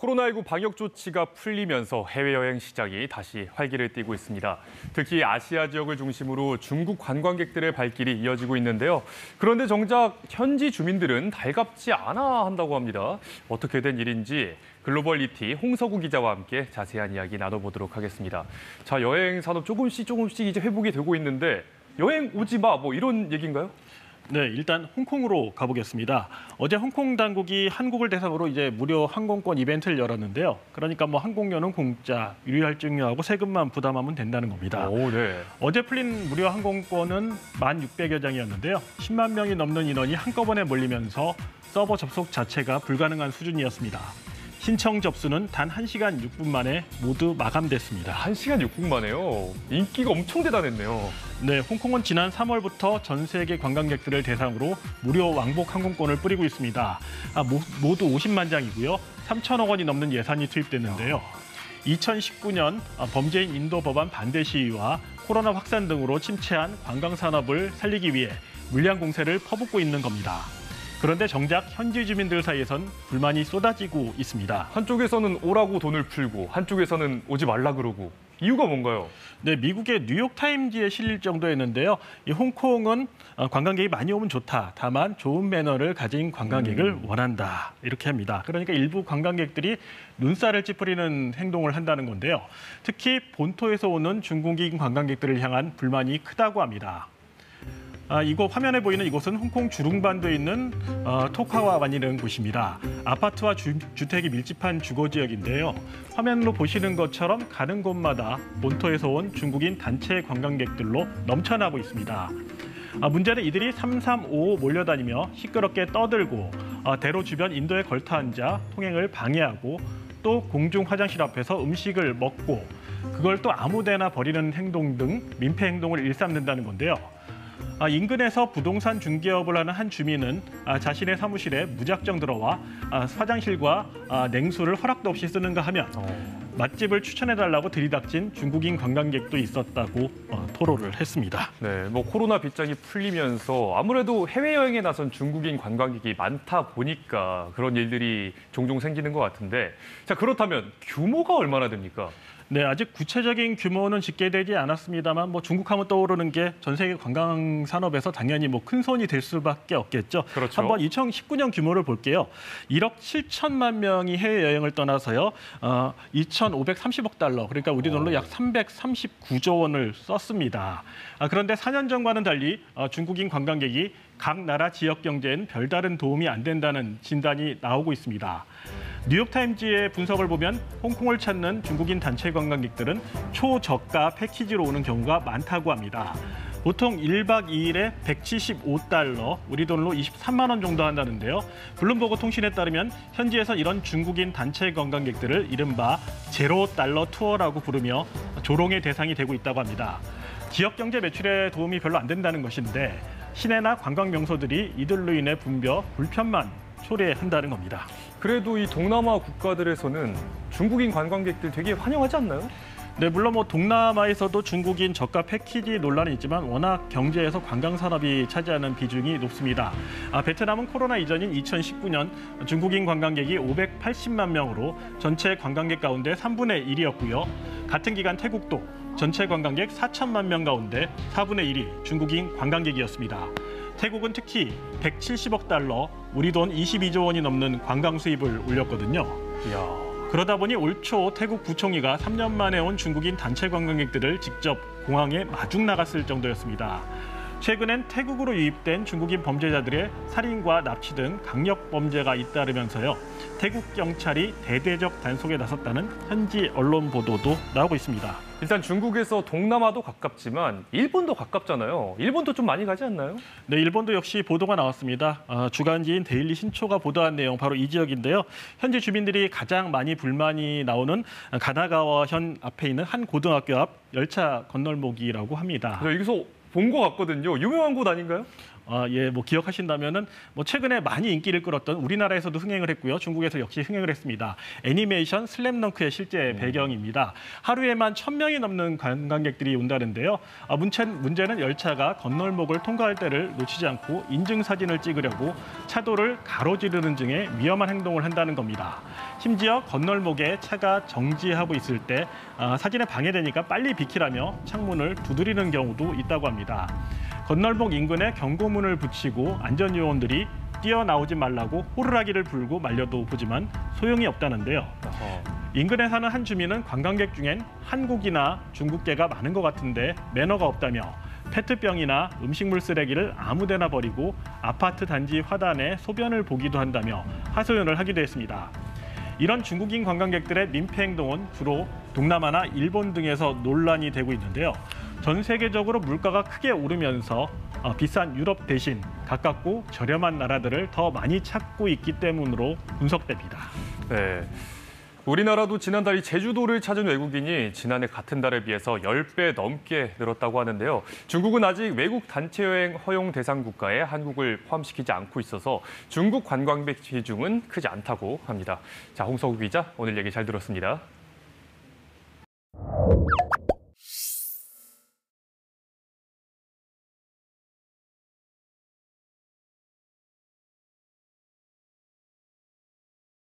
코로나19 방역 조치가 풀리면서 해외여행 시장이 다시 활기를 띠고 있습니다. 특히 아시아 지역을 중심으로 중국 관광객들의 발길이 이어지고 있는데요. 그런데 정작 현지 주민들은 달갑지 않아 한다고 합니다. 어떻게 된 일인지 글로벌 이티 홍서구 기자와 함께 자세한 이야기 나눠보도록 하겠습니다. 자, 여행 산업 조금씩 이제 회복이 되고 있는데 여행 오지 마, 뭐 이런 얘기인가요? 네, 일단 홍콩으로 가보겠습니다. 어제 홍콩 당국이 한국을 대상으로 이제 무료 항공권 이벤트를 열었는데요. 그러니까 뭐 항공료는 공짜, 유리할증료하고 세금만 부담하면 된다는 겁니다. 오, 네. 어제 풀린 무료 항공권은 1,600여 장이었는데요. 10만 명이 넘는 인원이 한꺼번에 몰리면서 서버 접속 자체가 불가능한 수준이었습니다. 신청 접수는 단 1시간 6분 만에 모두 마감됐습니다. 1시간 6분 만에요. 인기가 엄청 대단했네요. 네, 홍콩은 지난 3월부터 전 세계 관광객들을 대상으로 무료 왕복 항공권을 뿌리고 있습니다. 모두 50만 장이고요. 3천억 원이 넘는 예산이 투입됐는데요. 2019년 범죄인 인도 법안 반대 시위와 코로나 확산 등으로 침체한 관광 산업을 살리기 위해 물량 공세를 퍼붓고 있는 겁니다. 그런데 정작 현지 주민들 사이에선 불만이 쏟아지고 있습니다. 한쪽에서는 오라고 돈을 풀고 한쪽에서는 오지 말라 그러고 이유가 뭔가요? 네, 미국의 뉴욕타임즈에 실릴 정도였는데요. 이 홍콩은 관광객이 많이 오면 좋다. 다만 좋은 매너를 가진 관광객을 원한다. 이렇게 합니다. 그러니까 일부 관광객들이 눈살을 찌푸리는 행동을 한다는 건데요. 특히 본토에서 오는 중국인 관광객들을 향한 불만이 크다고 합니다. 이곳 화면에 보이는 이곳은 홍콩 주룽반도에 있는 토카와반이라는 곳입니다. 아파트와 주택이 밀집한 주거 지역인데요. 화면으로 보시는 것처럼 가는 곳마다 본토에서 온 중국인 단체 관광객들로 넘쳐나고 있습니다. 문제는 이들이 삼삼오오 몰려다니며 시끄럽게 떠들고 대로 주변 인도에 걸터 앉아 통행을 방해하고 또 공중 화장실 앞에서 음식을 먹고 그걸 또 아무데나 버리는 행동 등 민폐 행동을 일삼는다는 건데요. 인근에서 부동산 중개업을 하는 한 주민은 자신의 사무실에 무작정 들어와 화장실과 냉수를 허락도 없이 쓰는가 하면 맛집을 추천해달라고 들이닥친 중국인 관광객도 있었다고 토로를 했습니다. 네, 뭐 코로나 빗장이 풀리면서 아무래도 해외여행에 나선 중국인 관광객이 많다 보니까 그런 일들이 종종 생기는 것 같은데 자, 그렇다면 규모가 얼마나 됩니까? 네, 아직 구체적인 규모는 집계되지 않았습니다만 뭐 중국하면 떠오르는 게 전 세계 관광 산업에서 당연히 뭐 큰 손이 될 수밖에 없겠죠. 그렇죠. 한번 2019년 규모를 볼게요. 1억 7천만 명이 해외여행을 떠나서요. 2,530억 달러, 그러니까 우리 돈으로 약 339조 원을 썼습니다. 그런데 4년 전과는 달리 중국인 관광객이 각 나라 지역 경제엔 별다른 도움이 안 된다는 진단이 나오고 있습니다. 뉴욕타임즈의 분석을 보면 홍콩을 찾는 중국인 단체 관광객들은 초저가 패키지로 오는 경우가 많다고 합니다. 보통 1박 2일에 175달러, 우리 돈으로 23만 원 정도 한다는데요. 블룸버그 통신에 따르면 현지에서 이런 중국인 단체 관광객들을 이른바 제로 달러 투어라고 부르며 조롱의 대상이 되고 있다고 합니다. 지역 경제 매출에 도움이 별로 안 된다는 것인데 시내나 관광 명소들이 이들로 인해 붐벼 불편만 초래한다는 겁니다. 그래도 이 동남아 국가들에서는 중국인 관광객들 되게 환영하지 않나요? 네, 물론 뭐 동남아에서도 중국인 저가 패키지 논란이 있지만 워낙 경제에서 관광 산업이 차지하는 비중이 높습니다. 베트남은 코로나 이전인 2019년 중국인 관광객이 580만 명으로 전체 관광객 가운데 3분의 1이었고요. 같은 기간 태국도 전체 관광객 4천만 명 가운데 4분의 1이 중국인 관광객이었습니다. 태국은 특히 170억 달러, 우리 돈 22조 원이 넘는 관광 수입을 올렸거든요. 이야. 그러다 보니 올 초 태국 부총리가 3년 만에 온 중국인 단체 관광객들을 직접 공항에 마중 나갔을 정도였습니다. 최근엔 태국으로 유입된 중국인 범죄자들의 살인과 납치 등 강력 범죄가 잇따르면서요. 태국 경찰이 대대적 단속에 나섰다는 현지 언론 보도도 나오고 있습니다. 일단 중국에서 동남아도 가깝지만 일본도 가깝잖아요. 일본도 좀 많이 가지 않나요? 네, 일본도 역시 보도가 나왔습니다. 주간지인 데일리 신초가 보도한 내용 바로 이 지역인데요. 현지 주민들이 가장 많이 불만이 나오는 가나가와현 앞에 있는 한 고등학교 앞 열차 건널목이라고 합니다. 네, 여기서 본 것 같거든요. 유명한 곳 아닌가요? 뭐 기억하신다면은 뭐 최근에 많이 인기를 끌었던 우리나라에서도 흥행을 했고요. 중국에서 역시 흥행을 했습니다. 애니메이션 슬램덩크의 실제 배경입니다. 하루에만 1,000명이 넘는 관광객들이 온다는데요. 문제는 열차가 건널목을 통과할 때를 놓치지 않고 인증사진을 찍으려고 차도를 가로지르는 등의 위험한 행동을 한다는 겁니다. 심지어 건널목에 차가 정지하고 있을 때 사진에 방해되니까 빨리 비키라며 창문을 두드리는 경우도 있다고 합니다. 건널목 인근에 경고문을 붙이고 안전요원들이 뛰어나오지 말라고 호루라기를 불고 말려도 보지만 소용이 없다는데요. 인근에 사는 한 주민은 관광객 중엔 한국이나 중국계가 많은 것 같은데 매너가 없다며 페트병이나 음식물 쓰레기를 아무데나 버리고 아파트 단지 화단에 소변을 보기도 한다며 하소연을 하기도 했습니다. 이런 중국인 관광객들의 민폐 행동은 주로 동남아나 일본 등에서 논란이 되고 있는데요. 전 세계적으로 물가가 크게 오르면서 비싼 유럽 대신 가깝고 저렴한 나라들을 더 많이 찾고 있기 때문으로 분석됩니다. 네. 우리나라도 지난달 이 제주도를 찾은 외국인이 지난해 같은 달에 비해서 10배 넘게 늘었다고 하는데요. 중국은 아직 외국 단체 여행 허용 대상 국가에 한국을 포함시키지 않고 있어서 중국 관광객 비중은 크지 않다고 합니다. 자, 홍석우 기자, 오늘 얘기 잘 들었습니다.